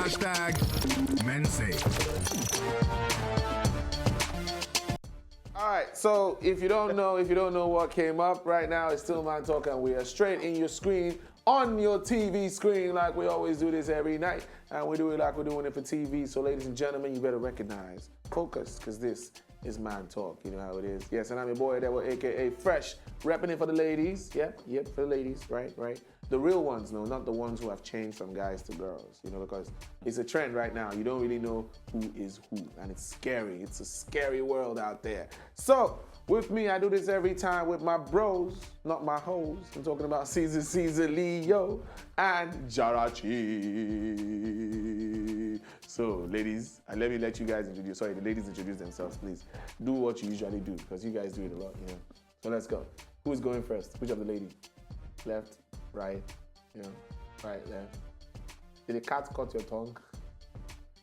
Hashtag Mensafe. All right, so if you don't know what came up right now, it's still Man Talk, and we are straight in your screen, on your TV screen, like we always do this every night, and we do it like we're doing it for TV. So, ladies and gentlemen, you better recognize, focus, because this is Man Talk. You know how it is. Yes, and I'm your boy, Edward, aka Fresh, repping it for the ladies. Yep, for the ladies, right. The real ones, no, not the ones who have changed from guys to girls, because it's a trend right now. You don't really know who is who, and it's scary. It's a scary world out there. So, with me, I do this every time with my bros, not my hoes. I'm talking about Caesar Leo and Jarachi. So, ladies, let me let you guys introduce. Sorry, the ladies introduce themselves, please. Do what you usually do, because you guys do it a lot, So let's go. Who is going first? Which of the ladies? Left, right, right, left. Did the cat cut your tongue?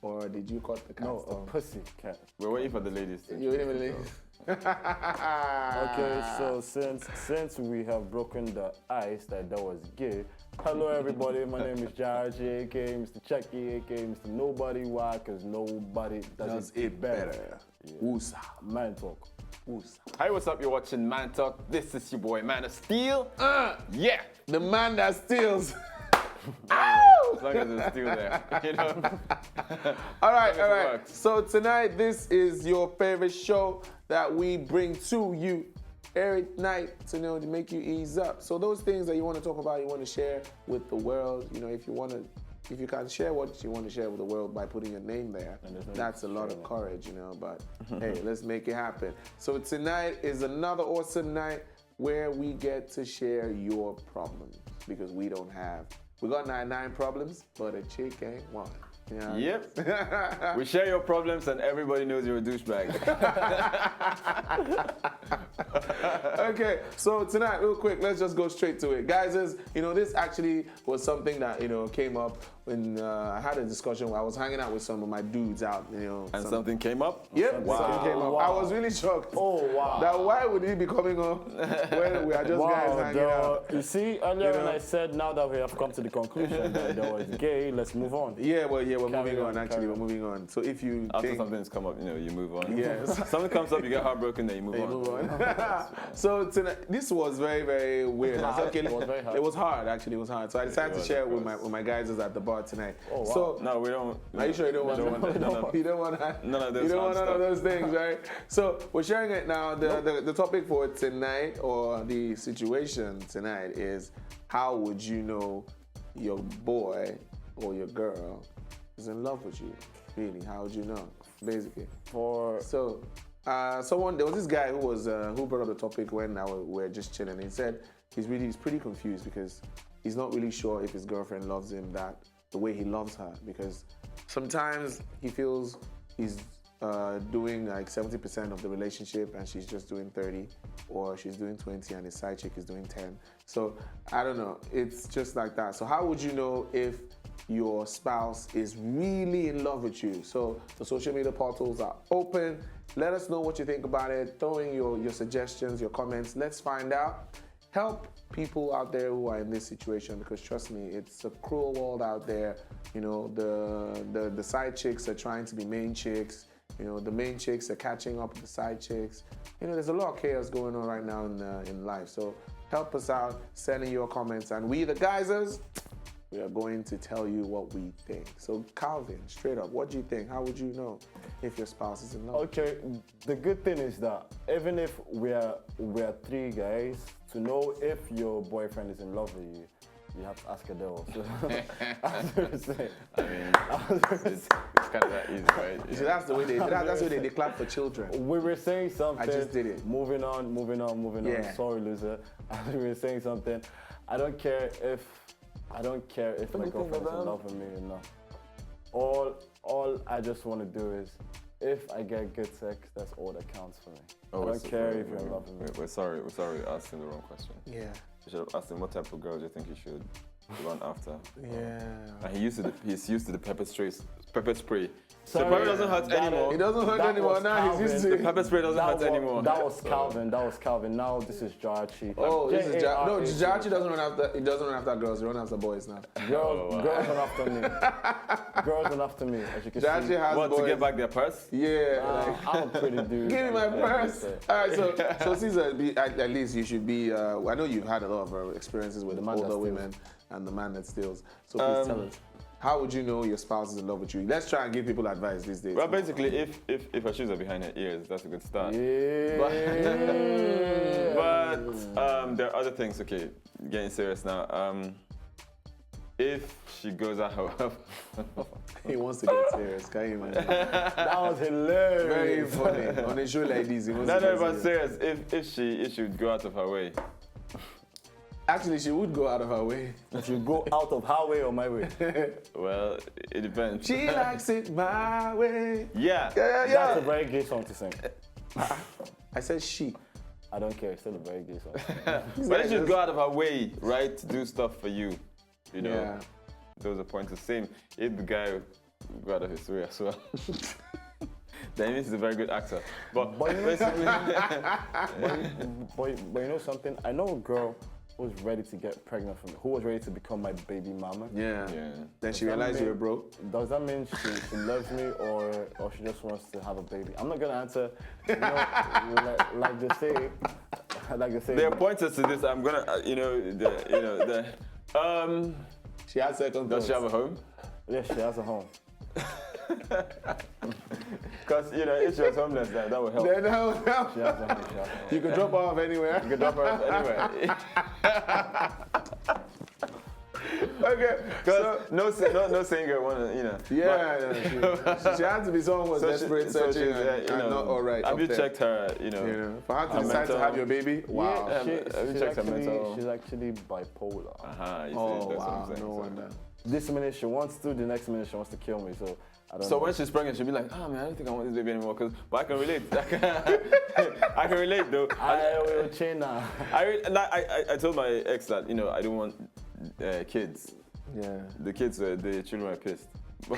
Or did you cut the cat's tongue? No, a pussy cat. We're waiting for the ladies. You're waiting for the ladies? Okay, so since we have broken the ice that was gay, hello everybody, my name is Jarachi, aka Mr. Chucky, aka Mr. Nobody. Why? Because nobody does it better. Yeah. Woosa. Man Talk. Woosa. Hi, what's up? You're watching Man Talk. This is your boy, Man of Steel. Yeah. The man that steals. As long as it's still there, All right. works. So tonight, this is your favorite show that we bring to you every night to make you ease up. So those things that you want to talk about, you want to share with the world. If you can share what you want to share with the world by putting your name there, that's a lot of courage, But hey, let's make it happen. So tonight is another awesome night where we get to share your problems, because we don't have. We got 99 problems, but a chick ain't one. Yep. We share your problems and everybody knows you're a douchebag. Okay, so tonight, real quick, let's just go straight to it. Guys, this actually was something that, came up when I had a discussion where I was hanging out with some of my dudes out, And something came up? Yep, Wow. something came up. I was really shocked. Oh, wow. That why would he be coming up when we are just guys hanging out? You see, earlier when I said now that we have come to the conclusion that there was gay, let's move on. We're moving on. Carry We're moving on. So if you After think... something's come up, you move on. Yes. Something comes up, you get heartbroken, then you move on. So tonight, this was very, very weird. It was very hard. It was hard, actually. It was hard. So I decided to share it with my guys at the bar tonight. Oh, wow. So No, we don't. are you sure you don't want that? You don't want that? None of those You don't want fun none of stuff. those things, right? So we're sharing it now. The topic for tonight, or the situation tonight, is how would you know your boy or your girl is in love with you? Really, how would you know? Basically. So there was this guy who brought up the topic when we were just chilling. He said he's pretty confused because he's not really sure if his girlfriend loves him the way he loves her, because sometimes he feels he's doing like 70% of the relationship and she's just doing 30, or she's doing 20 and his side chick is doing 10. So I don't know. It's just like that. So how would you know if your spouse is really in love with you? So the social media portals are open. Let us know what you think about it. Throw in your suggestions, your comments. Let's find out. Help people out there who are in this situation, because trust me, it's a cruel world out there. The side chicks are trying to be main chicks. The main chicks are catching up with the side chicks. There's a lot of chaos going on right now in life. So help us out, send in your comments, and we, the Geysers, we are going to tell you what we think. So Calvin, straight up, what do you think? How would you know if your spouse is in love? Okay, the good thing is that even if we're three guys, to know if your boyfriend is in love with you, you have to ask Adele. So, It's kind of that easy, right? So that's the way they clap for children. We were saying something. I just did it. Moving on. Yeah. Sorry, loser. We were saying something. I don't care if my girlfriend is in love with me or not. All I just want to do is, if I get good sex, that's all that counts for me. I don't care if you're in love with me. We're sorry asking the wrong question. Yeah. You should have asked him what type of girl do you think you should run after. Yeah. And he's used to the pepper pepper spray. So Sorry, pepper doesn't hurt that- anymore. It doesn't hurt That anymore was now. He's Calvin. used to The it. pepper spray doesn't hurt anymore. That was Calvin. That was Calvin. Now this is Jarchi. Oh, this is no. J-A-R-A-C. Jarchi doesn't run after. He doesn't run after girls. He runs after boys now. Girls run after me. Girls run after me. As you can Jarchi see. has What, boys. to get back their purse? Yeah. like, I'm a pretty dude. give me my Yeah, purse. that's it. All right, so Caesar, at least you should be. I know you've had a lot of experiences with The man that older steals. women and the man that steals. So please tell us, how would you know your spouse is in love with you? Let's try and give people advice these days. Well, basically, if her shoes are behind her ears, that's a good start. Yeah. But there are other things. Okay, getting serious now. If she goes out, however, He wants to get serious. Can you imagine? That was hilarious. Very funny. On a show like this, he wants no, to get but serious. serious. If she would go out of her way, Actually, she would go out of her way. If you go out of her way or my way. well, it depends. She likes it my way. Yeah. Yeah, That's a yeah. very gay song to sing. I said she. I don't care. It's still a very gay song. But if she would go out of her way, right, to do stuff for you, you know, Yeah. those are points the same. If the guy would go out of his way as well, then it means he's a very good actor. But But you know- basically, but you know something? I know a girl who was ready to get pregnant from me, who was ready to become my baby mama. Yeah. yeah. Then she Does that realized you mean- were broke. Does that mean she loves me or she just wants to have a baby? I'm not gonna answer. You know, like they say, There are pointers to this. I'm gonna, She had second does she have a thoughts. home? yes, she has a home. Because if she was homeless, that would help. Then now, She has a home. She has a home. you could drop her off anywhere. You can drop her off anywhere. Okay. Because no singer wanna, Yeah, she had to be someone who was desperate, searching, and not all right. Have up you there. checked her, For her to her decide to mental- have your baby? Wow. Yeah. Have you checked her mental- she's actually bipolar. Uh-huh, you see, Oh, that's what I'm wow. saying, No so. wonder. This minute she wants to, the next minute she wants to kill me. So I don't So know. when she's pregnant, she'll be like, "Oh man, I don't think I want this baby anymore." But I can relate. I can relate though. I will change now. I told my ex that I don't want kids. Yeah. The children were pissed. So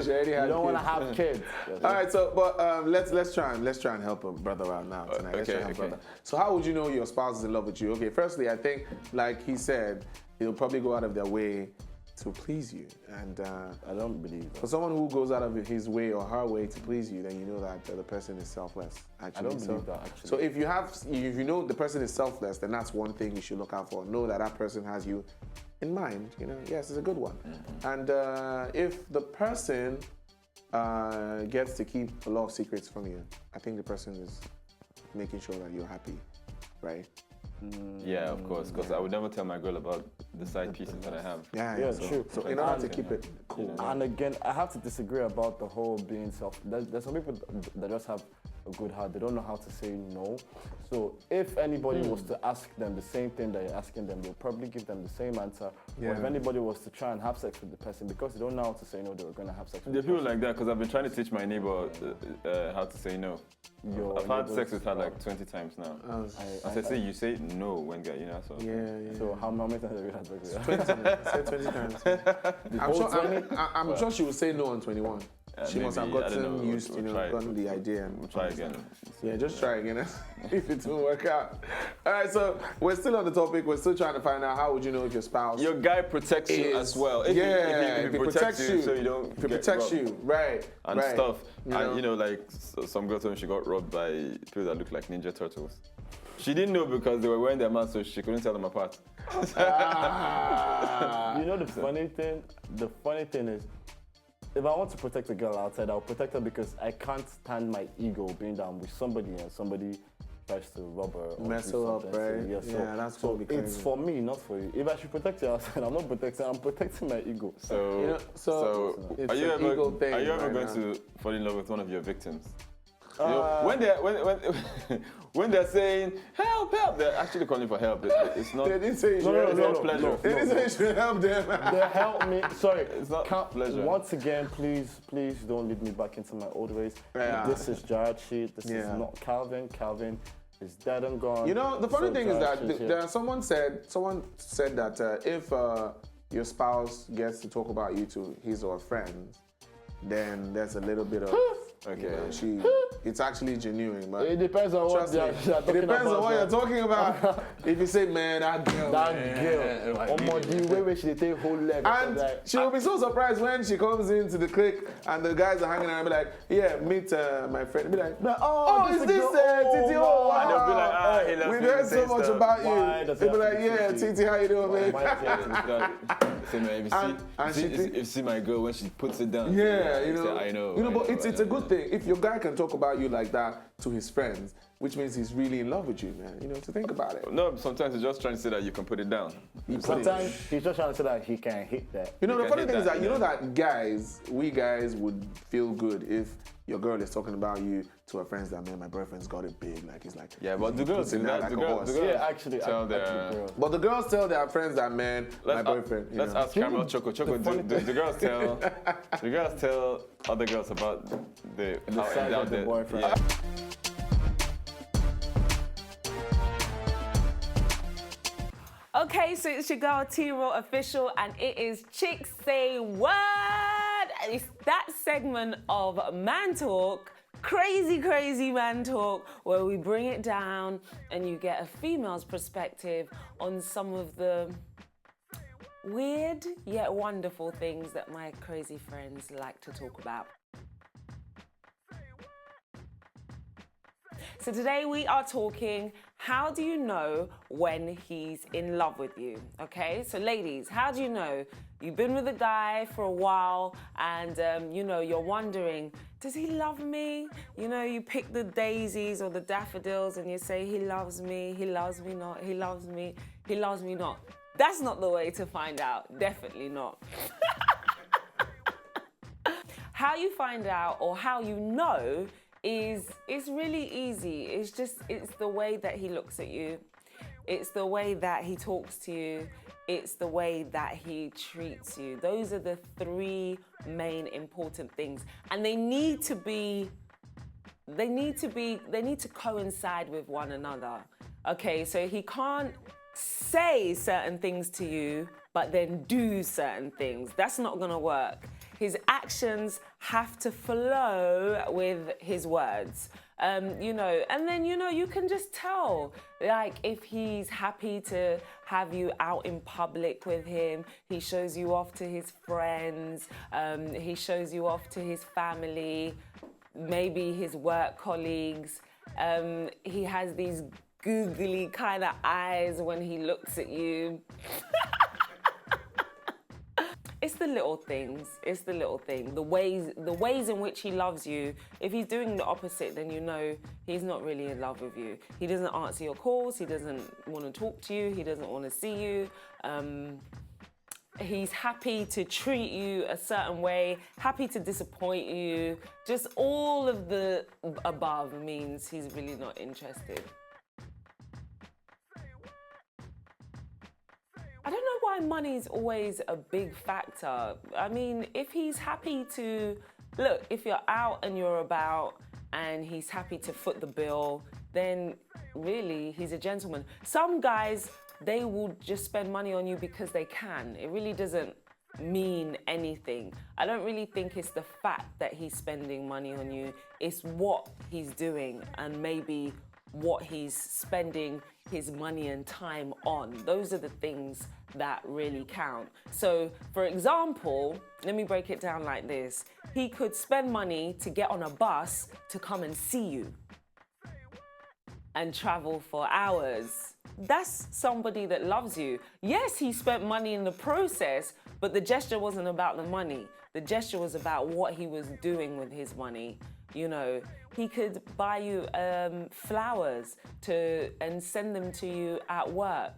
she already had You don't want to kids. have kids. All right, so but let's try and help a brother out now tonight. Let's try and help okay. brother. So how would you know your spouse is in love with you? Okay, firstly, I think like he said, he'll probably go out of their way to please you, and I don't believe that. for someone who goes out of his way or her way to please you, then you know that the person is selfless. Actually, I don't believe that, actually. So if you know the person is selfless, then that's one thing you should look out for. Know that that person has you in mind. Yes, it's a good one. And if the person gets to keep a lot of secrets from you, I think the person is making sure that you're happy, right? Yeah, of course. Because I would never tell my girl about the side pieces that I have. Yeah, So, true. So in order to And- keep it cool, And again, I have to disagree about the whole being self. There's some people that just have a good heart. They don't know how to say no. So if anybody was to ask them the same thing that you're asking them, they'll probably give them the same answer. Or if Yeah. anybody was to try and have sex with the person, because they don't know how to say no, they were going to have sex with There are the people person. like that because I've been trying to teach my neighbor how to say no. Your I've had neighbors- sex with her like 20 times now. I said, "See, you say no when so." yeah. So how many times have you had sex with her? 20, say 20 times. I'm sure she will say no on 21. She must have maybe, I don't gotten know, used, we'll try it. gotten the idea. We'll try again. Yeah, just try again if it won't work out. All right, so we're still on the topic. We're still trying to find out how would you know if your spouse Your guy protects you is- as well. If he protects you, so you don't If he get protects robbed you, right? and right. stuff. You know? And like some girl told me she got robbed by people that look like Ninja Turtles. She didn't know because they were wearing their masks, so she couldn't tell them apart. You know the funny thing? The funny thing is, if I want to protect a girl outside, I'll protect her because I can't stand my ego being down with somebody and somebody tries to rob her or Mess do her up, something. right? Yeah, Yeah, that's so totally it's crazy. for me, not for you. If I should protect you outside, I'm not protecting. I'm protecting my ego. So, so it's are you an ego ever thing are you ever right going now. to fall in love with one of your victims? You know, when they're saying help, they're actually calling for help. It's not. They didn't say you should No, help It's them. not pleasure. They didn't say you should help them. They help me. Sorry, It's not pleasure. Once again, please don't lead me back into my old ways. Yeah. This is Jarachi. This Yeah. is not Calvin. Calvin is dead and gone. You know, the funny So thing is that Jarachi's here. someone said that if your spouse gets to talk about you to his or her friends, then there's a little bit of it's actually genuine, but It depends on what trust me, they're it talking depends about. on what you're talking about. If you say, man, that girl, The way she take whole leg. and she will be so surprised when she comes into the clique and the guys are hanging around and be like, yeah, meet my friend. Be like, oh, is this Titi? Oh, wow. And they'll be like, he loves We me, heard say so much stuff. about Why you. does They'll it be have like, to be yeah, Titi? Titi, how you doing, man? If you see my girl when she puts it down. Yeah, say, you know. I know. You know, I but know, it's I a know. good thing if your guy can talk about you like that to his friends, which means he's really in love with you, man. You know, to think about it. No, sometimes he's just trying to say that you can put it down. Sometimes he's just trying to say that he can hit that. You know, the can funny hit thing is that, that you know yeah. that we guys would feel good if your girl is talking about you to her friends that, man, my boyfriend's got it big. Like, he's like, Yeah, but the girls do putting out that. like The a girls, horse. Yeah, actually, tell their. girls. But the girls tell their friends that, man, my Let's, boyfriend. You let's know. ask Cameron Choco. Choco, the girls tell other girls about the how size endowed of the they- boyfriend. Yeah. Okay, so it's your girl T-Raw official, and it is Chicks Say What? It's that segment of Man Talk, crazy man talk, where we bring it down and you get a female's perspective on some of the weird yet wonderful things that my crazy friends like to talk about. So today we are talking, how do you know when he's in love with you? Okay, so ladies, how do you know? You've been with a guy for a while and you know, you're wondering, does he love me? You know, you pick the daisies or the daffodils and you say, he loves me not, he loves me not. That's not the way to find out, definitely not. How you find out or how you know is really easy. It's the way that he looks at you. It's the way that he talks to you. It's the way that he treats you. Those are the three main important things. And they need to coincide with one another. Okay, so he can't say certain things to you, but then do certain things. That's not gonna work. His actions have to flow with his words. You know, and then, you know, you can just tell, like, if he's happy to have you out in public with him, he shows you off to his friends, he shows you off to his family, maybe his work colleagues. He has these googly kind of eyes when he looks at you. It's the little things. It's the little thing. The ways in which he loves you. If he's doing the opposite, then you know he's not really in love with you. He doesn't answer your calls. He doesn't want to talk to you. He doesn't want to see you. He's happy to treat you a certain way, happy to disappoint you. Just all of the above means he's really not interested. I don't know why money is always a big factor. I mean, if he's happy to, look, if you're out and you're about and he's happy to foot the bill, then really he's a gentleman. Some guys, they will just spend money on you because they can. It really doesn't mean anything. I don't really think it's the fact that he's spending money on you. It's what he's doing and maybe what he's spending his money and time on. Those are the things that really count. So, for example, let me break it down like this. He could spend money to get on a bus to come and see you and travel for hours. That's somebody that loves you. Yes, he spent money in the process, but the gesture wasn't about the money. The gesture was about what he was doing with his money. You know, he could buy you flowers and send them to you at work.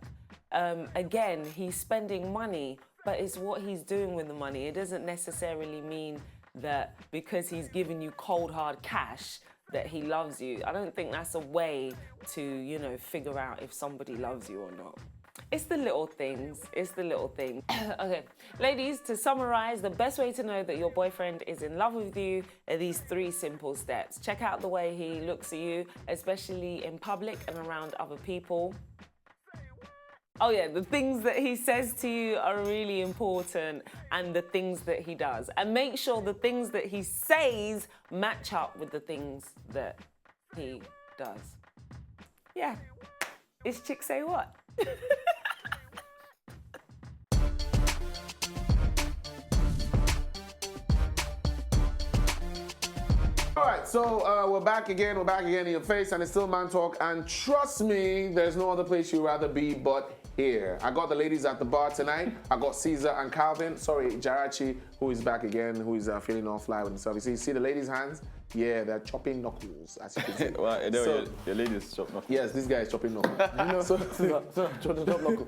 Again, he's spending money, but it's what he's doing with the money. It doesn't necessarily mean that because he's giving you cold hard cash that he loves you. I don't think that's a way to, you know, figure out if somebody loves you or not. It's the little things. It's the little things. Okay, ladies, to summarize, the best way to know that your boyfriend is in love with you are these three simple steps. Check out the way he looks at you, especially in public and around other people. Oh yeah, the things that he says to you are really important, and the things that he does. And make sure the things that he says match up with the things that he does. Yeah. It's Chick Say What? All right, so we're back again. We're back again in your face, and it's still Man Talk. And trust me, there's no other place you'd rather be but here. I got the ladies at the bar tonight. I got Caesar and Calvin. Sorry, Jarachi, who is back again, who is feeling all fly with himself. You see the ladies' hands? Yeah, they're chopping knuckles, as you can see. Well, I know your ladies chop knuckles. Yes, this guy is chopping knuckles. You know, so chop knuckle.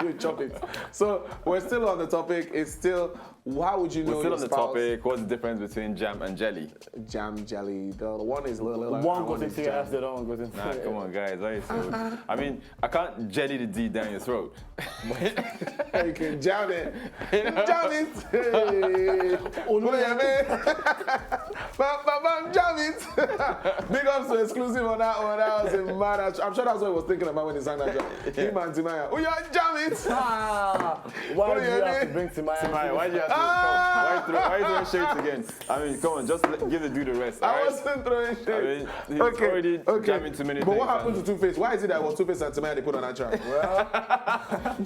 You chop it. So we're still on the topic. It's still, how would you know We're still your on the spouse? topic. What's the difference between jam and jelly? Jam, jelly. The one is little. One goes into your ass, the other one goes into Nah, come on, guys. Why you so? I mean, I can't jelly the D down your throat. You can jam it. Jam it. Hey. Oh, yeah, man. Bam, jam it. Big ups to exclusive on that one. That was a mad. I'm sure that's what he was thinking about when he sang that track. Him and Timaya. Oh, yeah, jam it. Why do you yeah, have to man. bring Timaya? Timaya, why do you have to why you throwing shades again? I mean, come on, just give the dude a rest. I alright? wasn't throwing shit. I mean, he's already jamming too many But things. what happened to Two-Face? Why is it that it was Two-Face and Timaya they put on that track?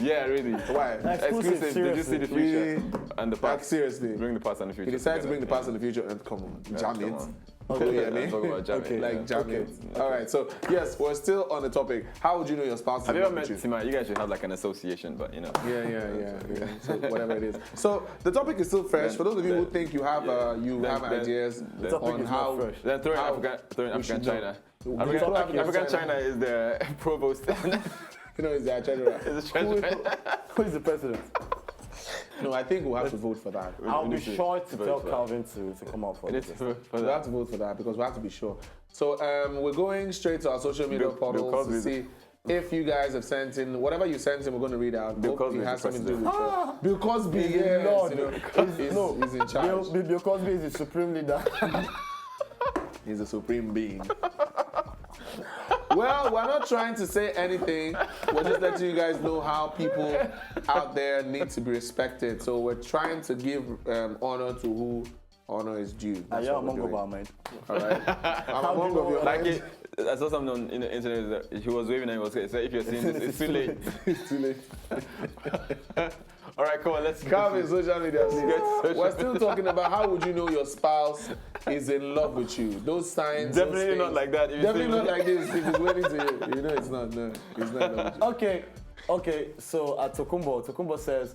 Yeah, really. Why? Exclusive. Did you see the future and the Like, past? seriously. Bring the past and the future. He decided to bring the together. past and the future and come on, jam come it. on. Okay, you know what I Let's talk mean? about jamming. Okay. Like jam it. All right, so yes, we're still on the topic. How would you know your spouse is Have in you ever love met with you? Timaya? You guys should have like an association, but you know. Yeah. So whatever it is. So the topic is still fresh. For those of you who think you have ideas the topic on is not how fresh. Then throwing how African should China. know. African China is the provost. you know is the treasurer. Is the treasurer. Who is the president? No, I think we'll have to vote for that. I'll be need to sure to vote tell for that. Calvin to come out for It is this. for We'll have that. to vote for that because we have to be sure. So we're going straight to our social media Bill portals to Cosby. see if you guys have sent in whatever you sent in. We're going to read out. Bill Hope Cosby it is has the something to do with president. Bill Cosby. Yes, Lord. you know, he's in charge. Bill Cosby is the supreme leader. He's a supreme being. Well, we're not trying to say anything. We're just letting you guys know how people out there need to be respected. So we're trying to give honor to who honor is due. That's Yeah, what we're Mongo doing. Bar, man. All right. I'm among of your Like I saw something on the internet that he was waving and he was saying, if you're seeing this, it's too late. It's too late. All right, come on, let's Calvin, social media. social We're still talking about how would you know your spouse is in love with you. Those signs. those Definitely not things. like that. If you Definitely see not me. like this. If he's waiting to you, you know it's not. No, he's not in love with you. Okay. So at Tokumbo says,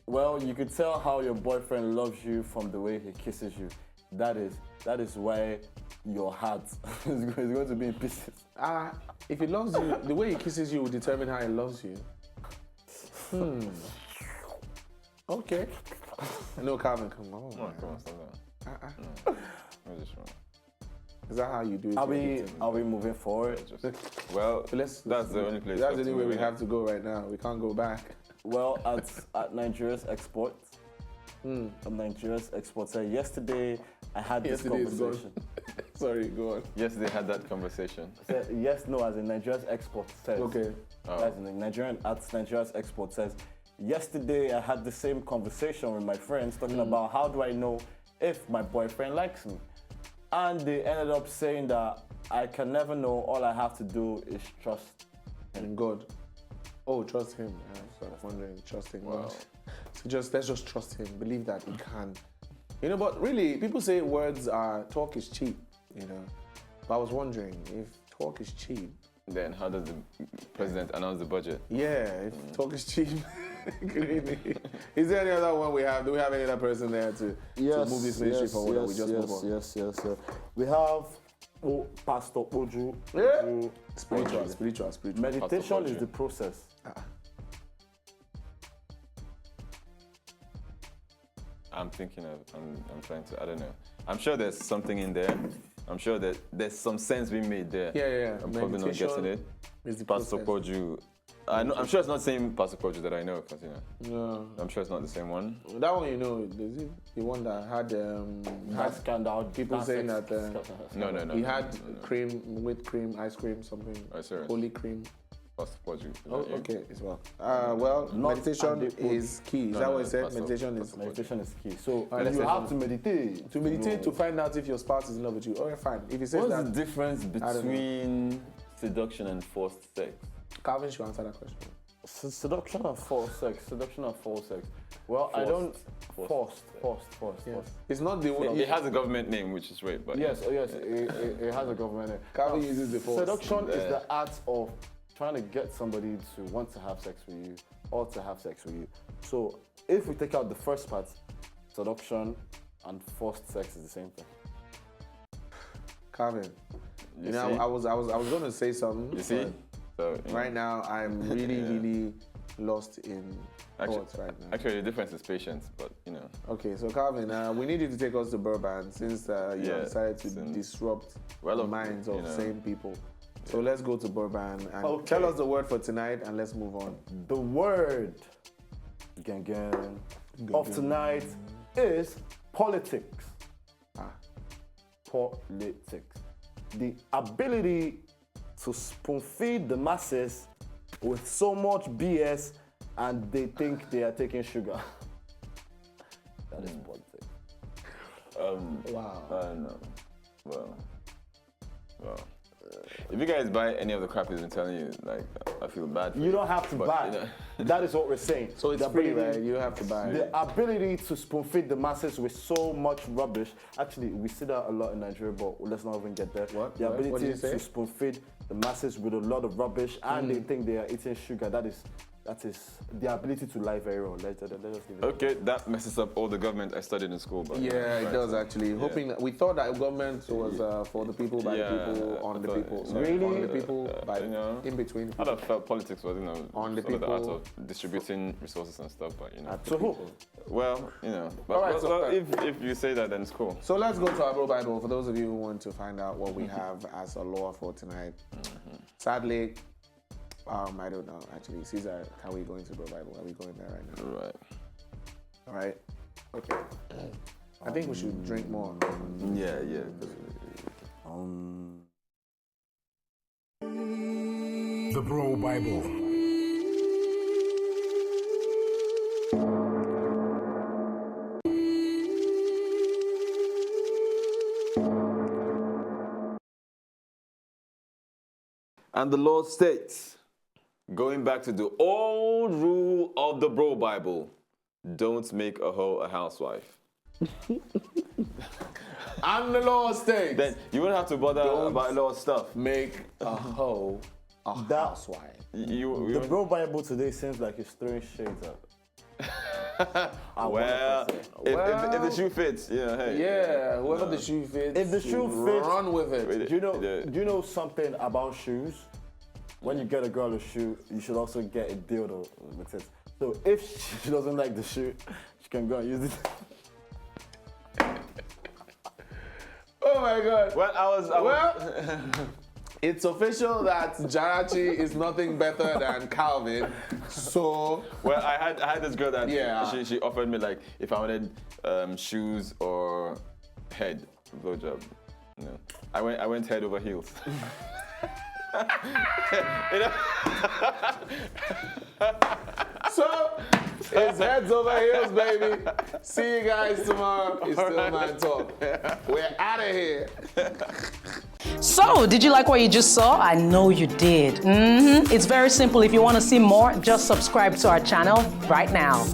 well, you could tell how your boyfriend loves you from the way he kisses you. That is why your heart is going to be in pieces. If he loves you, the way he kisses you will determine how he loves you. Okay. No, Calvin, come on. Come on, stop that. No, just wrong. Is that how you do it? Are we moving forward? Well, Let's- that's the only place. That's for the only way we Timaya. have to go right now. We can't go back. Well, at Nigeria's export, Nigeria's export said yesterday I had this Yesterday is gone. conversation. Sorry, go on. Yes, they had that conversation. Said, as in Nigeria's export says. Okay. As in Nigeria's export says. Yesterday I had the same conversation with my friends talking about how do I know if my boyfriend likes me, and they ended up saying that I can never know. All I have to do is trust. And God. Oh, trust him. So I was wondering, trust him. Wow. So let's just trust him. Believe that he can. You know, but really, people say talk is cheap, you know. But I was wondering, if talk is cheap, Then how does the president announce the budget? yeah, if talk is cheap, really. Is there any other one we have? Do we have any other person there to move this ministry forward? Or we just move on? Yes. We have Pastor Oju. Yeah. Spiritual. Meditation Pastor is Oju. the process. I'm thinking of, I'm trying to, I don't know. I'm sure there's something in there. I'm sure that there's some sense being made there. Yeah. I'm probably not Meditation getting it. is the Pastor process. Poju, I'm sure it's not the same Pastor Kojo that I know, because No. I'm sure it's not the same one. That one, is it the one that had That scandal. people that saying sex- that No. he had cream, whipped cream, ice cream, something, Oh, serious? holy cream. Pastor Kojo. is Oh, that you? okay, as well. Well, Not meditation and they- is key. Is No, that no, what I said? Pastor- Meditation is Meditation is key. So let's you say have to meditate. to meditate to find out if your spouse is in love with you. Okay, fine. If he says What's the that, difference don't know. between seduction and forced sex? Calvin should answer that question. Seduction and false sex. Seduction and false sex. Well, I don't. Forced. It's not the one. It has a government name, which is right, but Yes, it has a government name. Calvin uses the force. Seduction is the art of trying to get somebody to want to have sex with you or to have sex with you. So if we take out the first part, seduction and forced sex is the same thing. Calvin. You You know, see? I was going to say something. You see? but So Right now, I'm really lost in thoughts right now. Actually, the difference is patience, but Okay, so Calvin, we need you to take us to Burbank since you have decided to since- disrupt Well, the minds of same people. So let's go to Burbank and Okay. tell us the word for tonight and let's move on. The word of tonight is politics. Politics. The ability to spoon feed the masses with so much BS and they think they are taking sugar. That is politics. Wow. I don't know. Well. If you guys buy any of the crap he's been telling you, like, I feel bad for you. You don't have to But, buy. That is what we're saying. So it's The free, ability- right? You have to buy. The ability to spoon feed the masses with so much rubbish. Actually, we see that a lot in Nigeria, but let's not even get there. What? The What? What did ability you say? to spoon feed the masses with a lot of rubbish and they think they are eating sugar. That is the ability to lie very well. Let us give it. Okay, that messes up all the government I studied in school. But Yeah, it right. does actually. Hoping that we thought that government was for the people, by the people, on I the thought- people. Really? On the people, by in between. I felt politics was, On the sort of the art people. of distributing resources and stuff, but So who? well, but All right, so- if you say that, then it's cool. So let's go to our Bro Bible for those of you who want to find out what we have as a law for tonight. Sadly, I don't know actually. Caesar, can we go into Bro Bible? Are we going there right now? Right. All right. Okay. I think we should drink more. Yeah. The Bro Bible. And the Lord states, going back to the old rule of the Bro Bible, don't make a hoe a housewife. And the law states, Then you wouldn't have to bother about a lot of stuff. make a hoe a housewife. You The Bro Bible today seems like it's throwing shades at. well, if the shoe fits, hey. Yeah, whoever the shoe fits, If the shoe fits, run with it. Do you know something about shoes? When you get a girl a shoe, you should also get a dildo with it. So if she doesn't like the shoe, she can go and use it. Oh my God. Well, I was It's official that Jarachi is nothing better than Calvin. So well, I had this girl that Yeah. she offered me, like, if I wanted shoes or head blowjob. I went head over heels. So it's heads over heels, baby. See you guys tomorrow. It's still Man Talk. We're out of here. So, did you like what you just saw? I know you did. It's very simple. If you want to see more, just subscribe to our channel right now.